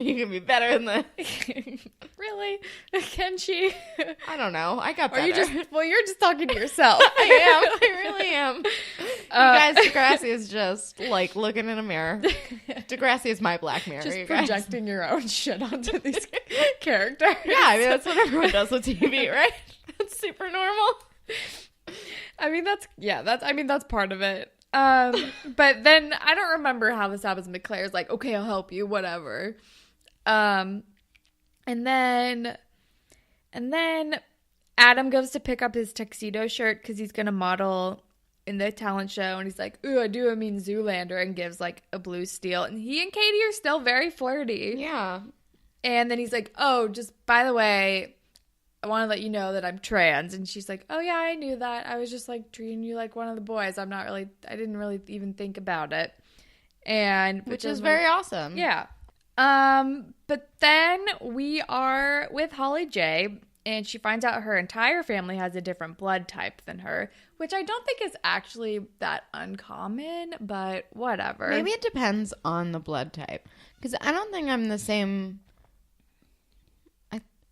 You can be better than the... Really? Can she? I don't know. I got better. You're just talking to yourself. I am. I really am. You guys, Degrassi is just like looking in a mirror. Degrassi is my Black Mirror. Just you guys. projecting your own shit onto these characters. Yeah, I mean, that's what everyone does with TV, right? That's super normal. I mean, that's part of it. But then I don't remember how this happens. Claire's like, okay, I'll help you, whatever. And then Adam goes to pick up his tuxedo shirt because he's gonna model in the talent show, and he's like, ooh, I do, I mean Zoolander, and gives like a blue steel, and he and Katie are still very flirty. Yeah. And then he's like, oh, just by the way, I want to let you know that I'm trans. And she's like, oh yeah, I knew that. I was just like treating you like one of the boys. I didn't really even think about it. And which is very awesome. Yeah. But then we are with Holly J, and she finds out her entire family has a different blood type than her, which I don't think is actually that uncommon, but whatever. Maybe it depends on the blood type, because I don't think I'm the same.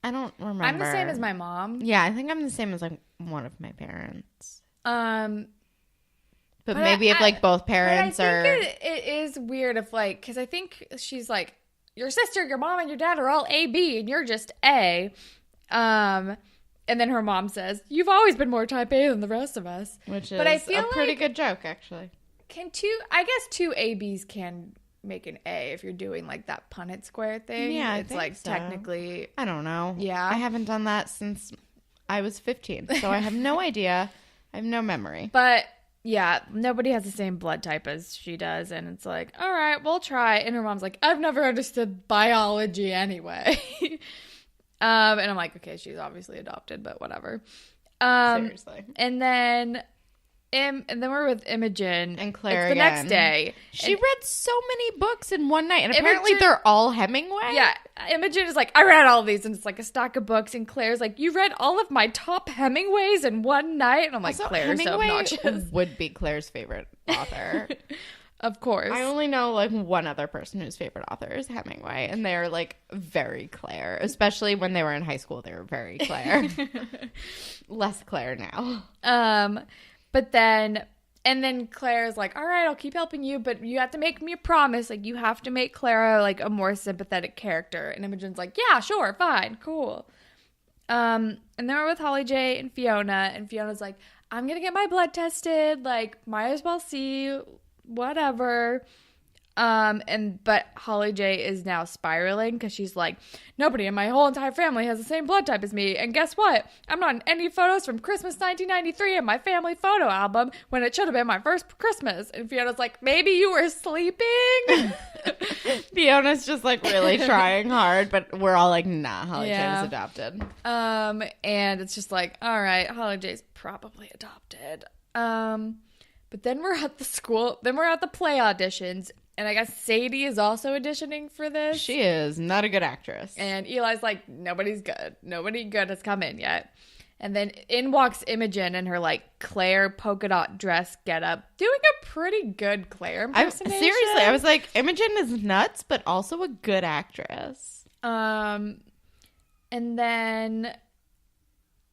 I don't remember. I'm the same as my mom. Yeah, I think I'm the same as like one of my parents. But But maybe if like both parents are. I think it is weird if like, because I think she's like, your sister, your mom, and your dad are all AB, and you're just A. And then her mom says, you've always been more type A than the rest of us. Which is a pretty good joke, actually. I guess two ABs can make an A if you're doing like that Punnett square thing. Yeah, it's like so. Technically. I don't know. Yeah. I haven't done that since I was 15, so I have no idea. I have no memory. But yeah, nobody has the same blood type as she does, and it's like, all right, we'll try. And her mom's like, I've never understood biology anyway. And I'm like, okay, she's obviously adopted, but whatever. Seriously. And then we're with Imogen. And Claire it's the again. next day. She read so many books in one night, and apparently they're all Hemingway. Yeah. Imogen is like, I read all of these, and it's like a stack of books, and Claire's like, you read all of my top Hemingways in one night? And I'm like, also, Claire's so obnoxious. Would be Claire's favorite author. Of course. I only know like one other person whose favorite author is Hemingway, and they're like very Claire. Especially when they were in high school, they were very Claire. Less Claire now. But then Claire's like, all right, I'll keep helping you, but you have to make me a promise. Like, you have to make Clara like a more sympathetic character. And Imogen's like, yeah, sure, fine, cool. And then we're with Holly J and Fiona, and Fiona's like, I'm gonna get my blood tested. Like, might as well see, whatever. But Holly J is now spiraling because she's like, nobody in my whole entire family has the same blood type as me. And guess what? I'm not in any photos from Christmas 1993 in my family photo album when it should have been my first Christmas. And Fiona's like, maybe you were sleeping? Fiona's just like really trying hard, but we're all like, nah, Holly J was adopted. And it's just like, all right, Holly J's probably adopted. But then we're at the school, then we're at the play auditions. And I guess Sadie is also auditioning for this. She is not a good actress. And Eli's like, nobody's good. Nobody good has come in yet. And then in walks Imogen in her like Claire polka dot dress getup, doing a pretty good Claire impersonation. Seriously, I was like, Imogen is nuts, but also a good actress. And then...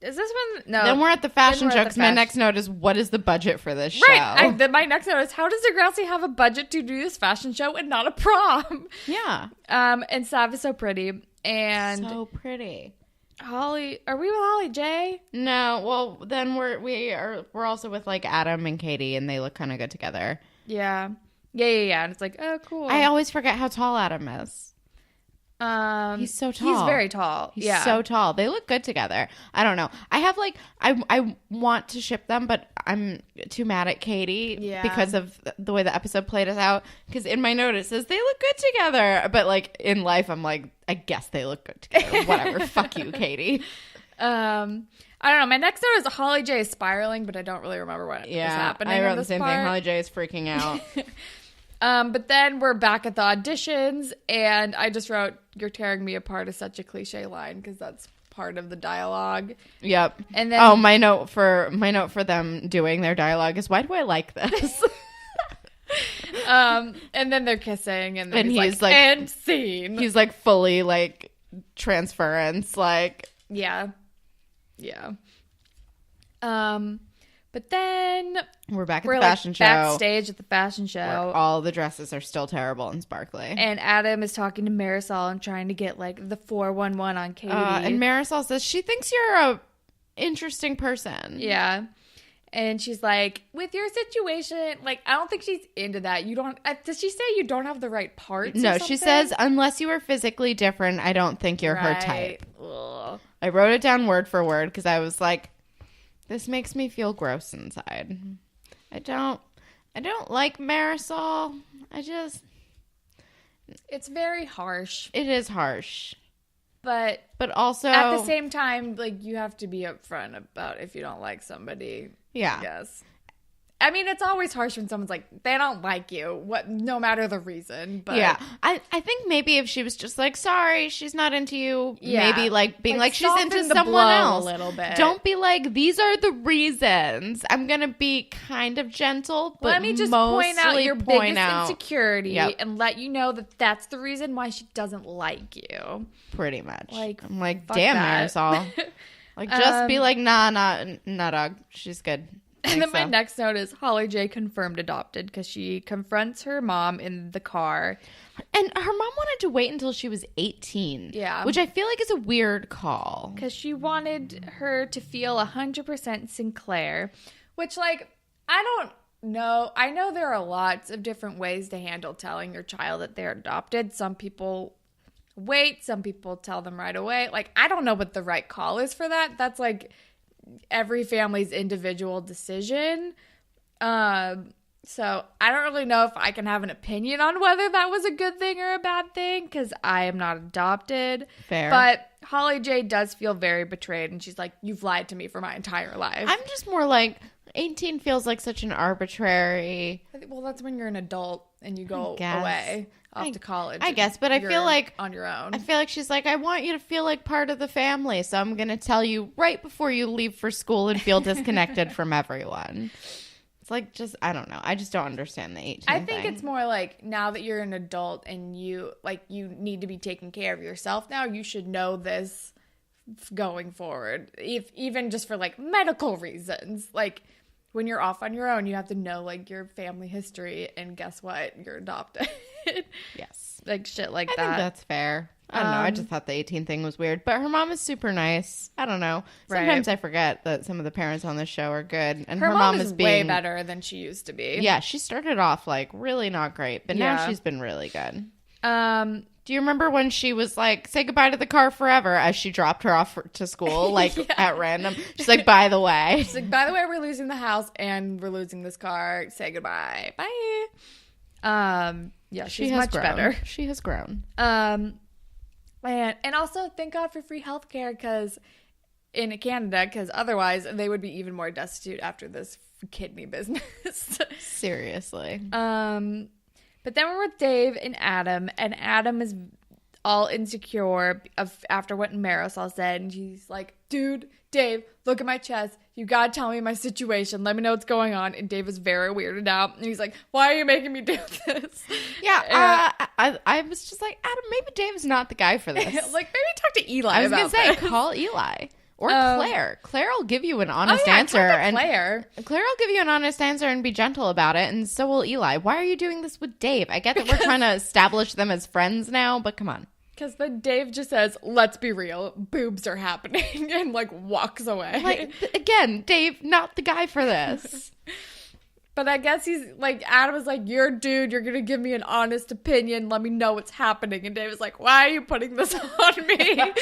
Is this one? No. Then we're at the fashion show because my next note is, what is the budget for this show? Right. My next note is, how does Degrassi have a budget to do this fashion show and not a prom? Yeah. And Sav is so pretty. And so pretty. Holly, are we with Holly J? No. Well, then we're also with like Adam and Katie, and they look kind of good together. Yeah. Yeah. And it's like, oh, cool. I always forget how tall Adam is. He's so tall. He's very tall. He's so tall. They look good together. I don't know. I have like I want to ship them, but I'm too mad at Katie because of the way the episode played us out. Because in my note it says they look good together, but like in life I'm like, I guess they look good together. Whatever. Fuck you, Katie. I don't know. My next note is Holly J is spiraling, but I don't really remember what is happening. I wrote the same thing. Holly J is freaking out. But then we're back at the auditions, and I just wrote, "You're tearing me apart" is such a cliche line because that's part of the dialogue. Yep. And then my note for them doing their dialogue is, why do I like this? And then they're kissing, and then he's like, end scene. He's like fully like transference, like yeah. But then we're back at the fashion show. Backstage at the fashion show. Where all the dresses are still terrible and sparkly. And Adam is talking to Marisol and trying to get like the 411 on Katie. And Marisol says she thinks you're a interesting person. Yeah. And she's like, with your situation, like, I don't think she's into that. You don't, does she say you don't have the right parts? No, she says, unless you are physically different, I don't think you're her type. Ugh. I wrote it down word for word because I was like, this makes me feel gross inside. I don't like Marisol. It's very harsh. It is harsh. But also at the same time, like, you have to be upfront about if you don't like somebody. Yeah. I guess. I mean, it's always harsh when someone's like, they don't like you, no matter the reason. But yeah, I think maybe if she was just like, sorry, she's not into you, maybe like being like she's into someone else. A little bit. Don't be like, these are the reasons. I'm gonna be kind of gentle, but let me just point out your biggest insecurity and let you know that that's the reason why she doesn't like you. Pretty much. Like, I'm like, damn, Marisol. Like, just be like, nah, dog. She's good. And then my next note is Holly J confirmed adopted because she confronts her mom in the car. And her mom wanted to wait until she was 18. Yeah. Which I feel like is a weird call. Because she wanted her to feel 100% Sinclair. Which, like, I don't know. I know there are lots of different ways to handle telling your child that they're adopted. Some people wait. Some people tell them right away. Like, I don't know what the right call is for that. That's, like, every family's individual decision. So I don't really know if I can have an opinion on whether that was a good thing or a bad thing because I am not adopted. Fair. But Holly J does feel very betrayed and she's like, you've lied to me for my entire life. I'm just more like, 18 feels like such an arbitrary. Well, that's when you're an adult and you go away off to college. I guess, but I feel like on your own. I feel like she's like, I want you to feel like part of the family, so I'm going to tell you right before you leave for school and feel disconnected from everyone. It's like, just, I don't know. I just don't understand the 18 I think it's more like now that you're an adult and you need to be taking care of yourself now, you should know this going forward. If even just for like medical reasons. Like when you're off on your own, you have to know like your family history and guess what? You're adopted. Yes. Like shit like that. I think that's fair. I don't know. I just thought the 18 thing was weird. But her mom is super nice. I don't know. Sometimes I forget that some of the parents on this show are good. And her mom is way better than she used to be. Yeah, she started off like really not great. But now she's been really good. Do you remember when she was like, say goodbye to the car forever as she dropped her off to school, like at random? She's like, by the way. She's like, by the way, we're losing the house and we're losing this car. Say goodbye. Bye. Yeah, she's much better. She has grown. And also thank God for free healthcare in Canada, because otherwise they would be even more destitute after this kidney business. Seriously. But then we're with Dave and Adam is all insecure after what Marisol said, and she's like, dude, Dave, look at my chest. You gotta tell me my situation. Let me know what's going on. And Dave is very weirded out. And he's like, why are you making me do this? Yeah, I was just like, Adam, maybe Dave's not the guy for this. Like, maybe talk to Eli I was about gonna say, this. call Eli. Or Claire. Claire will give you an honest answer. And Claire will give you an honest answer and be gentle about it, and so will Eli. Why are you doing this with Dave? I get that we're trying to establish them as friends now, but come on. Because then Dave just says, let's be real, boobs are happening, and, like, walks away. Like, again, Dave, not the guy for this. But I guess he's, like, Adam was like, you're a dude, you're going to give me an honest opinion, let me know what's happening. And Dave was like, why are you putting this on me?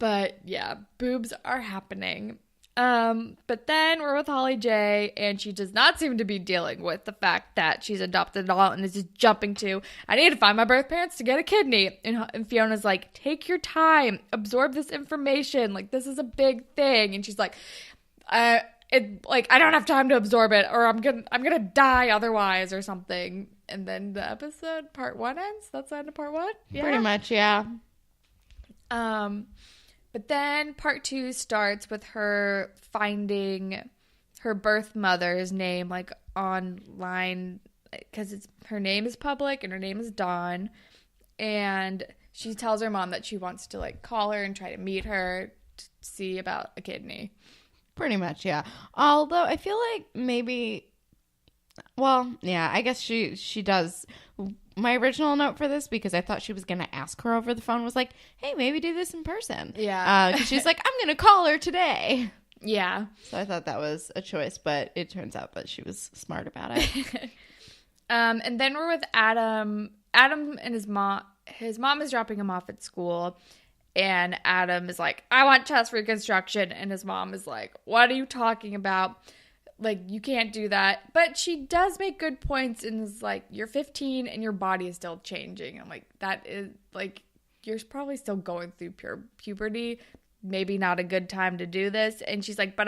But, yeah, boobs are happening. But then we're with Holly J, and she does not seem to be dealing with the fact that she's adopted at all and is just jumping to, I need to find my birth parents to get a kidney. And Fiona's like, take your time, absorb this information. Like, this is a big thing. And she's like, I don't have time to absorb it, or I'm gonna die otherwise or something. And then the episode, part 1 ends. That's the end of part 1? Yeah. Pretty much, yeah. But then part 2 starts with her finding her birth mother's name like online because her name is public and her name is Dawn, and she tells her mom that she wants to like call her and try to meet her to see about a kidney. Pretty much, yeah. Although I feel like maybe, well, yeah, I guess she does. My original note for this, because I thought she was going to ask her over the phone, was like, hey, maybe do this in person. Yeah. She's like, I'm going to call her today. Yeah. So I thought that was a choice, but it turns out that she was smart about it. And then we're with Adam. Adam and his mom. His mom is dropping him off at school. And Adam is like, I want chest reconstruction. And his mom is like, what are you talking about? Like, you can't do that. But she does make good points and is like, you're 15 and your body is still changing. I'm like, that is, like, you're probably still going through puberty. Maybe not a good time to do this. And she's like, but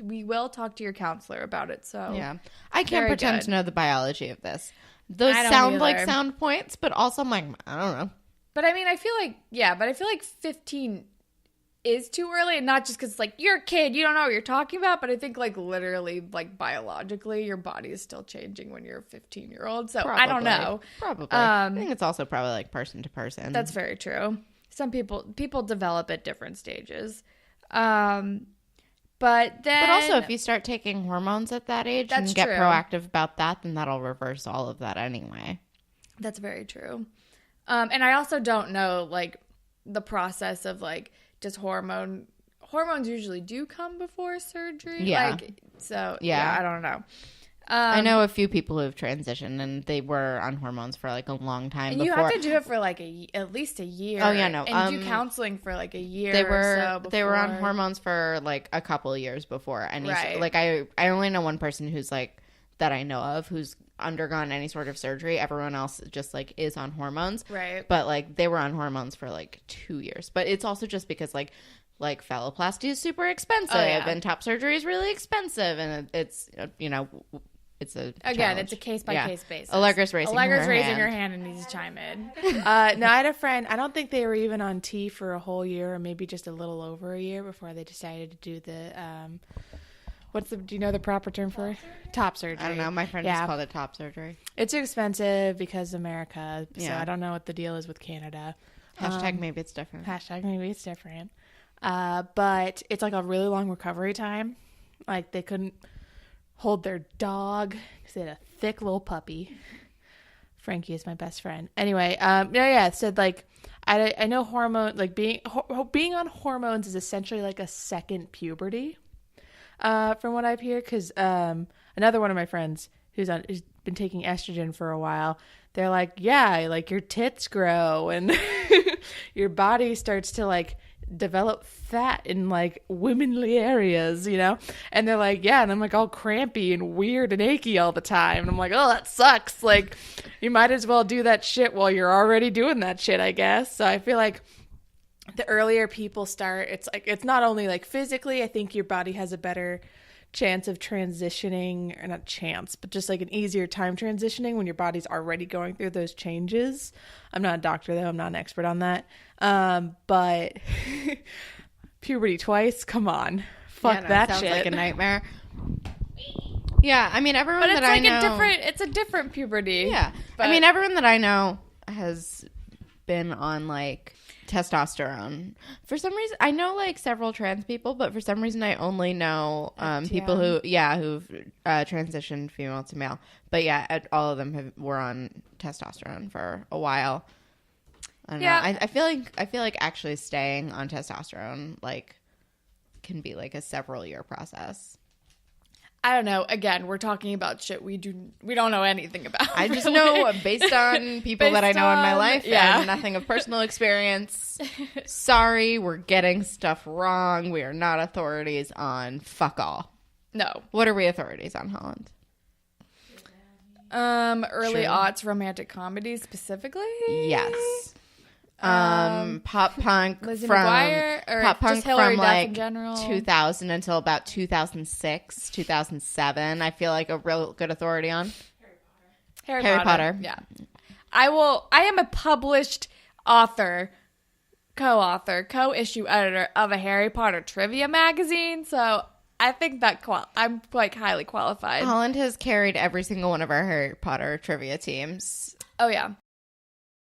we will talk to your counselor about it. So, yeah. I can't pretend to know the biology of this. Those I don't sound like either. sound points, but also I'm like, I don't know. But I mean, I feel like 15 is too early, and not just because, like, you're a kid, you don't know what you're talking about, but I think, like, literally, like, biologically, your body is still changing when you're a 15-year-old, so Probably. I don't know. Probably. I think it's also probably, like, person to person. That's very true. Some people develop at different stages. But also, if you start taking hormones at that age and get true. proactive about that, then that'll reverse all of that anyway. That's very true. And I also don't know, like, the process of, like, just hormones usually do come before surgery. Yeah. Like, so, yeah, I don't know. I know a few people who have transitioned, and they were on hormones for, like, a long time and before. You have to do it for, like, at least a year. Oh, yeah, no. And do counseling for, like, a year They were on hormones for, like, a couple of years before. And right. Like, I only know one person who's, like, that I know of who's undergone any sort of surgery. Everyone else just, like, is on hormones. Right. But, like, they were on hormones for, like, 2 years. But it's also just because, like phalloplasty is super expensive. Oh, yeah. And top surgery is really expensive. And it's, you know, it's a Again, challenge. it's a case-by-case basis. Allegra's raising her hand and needs to chime in. No, I had a friend. I don't think they were even on T for a whole year, or maybe just a little over a year before they decided to do the do you know the proper term for it? Top surgery. I don't know. My friend just called it top surgery. It's expensive because America. So I don't know what the deal is with Canada. Hashtag maybe it's different. Hashtag maybe it's different. But it's like a really long recovery time. Like they couldn't hold their dog because they had a thick little puppy. Frankie is my best friend. Anyway, so like I know hormone, like being on hormones is essentially like a second puberty. From what I've heard, because another one of my friends who's been taking estrogen for a while, they're like, yeah, like your tits grow and your body starts to like develop fat in like womanly areas, you know? And they're like, yeah, and I'm like all crampy and weird and achy all the time. And I'm like, oh, that sucks. Like, you might as well do that shit while you're already doing that shit, I guess. So I feel like the earlier people start, it's like, it's not only like physically, I think your body has a better chance of transitioning, or not chance, but just like an easier time transitioning when your body's already going through those changes. I'm not a doctor though, I'm not an expert on that. But puberty twice, come on. Fuck that sounds shit. Like a nightmare. Yeah, I mean everyone But it's that I like know, it's a different puberty. Yeah. But I mean everyone that I know has been on like testosterone. For some reason, I know like several trans people, but for some reason I only know people who've transitioned female to male. But yeah, all of them were on testosterone for a while. I don't know. I feel like actually staying on testosterone like can be like a several year process. I don't know. Again, we're talking about shit we don't know anything about. I just know based on people that I know in my life and nothing of personal experience. Sorry, we're getting stuff wrong. We are not authorities on fuck all. No. What are we authorities on, Holland? Early aughts romantic comedies specifically? Yes. Pop punk Lizzie from McGuire, or pop punk just Hillary from Duff like in general? 2000 until about 2006, 2007. I feel like a real good authority on Harry Potter. Yeah. I am a published author, co-issue editor of a Harry Potter trivia magazine, so I think that I'm like highly qualified. Holland has carried every single one of our Harry Potter trivia teams. Oh yeah.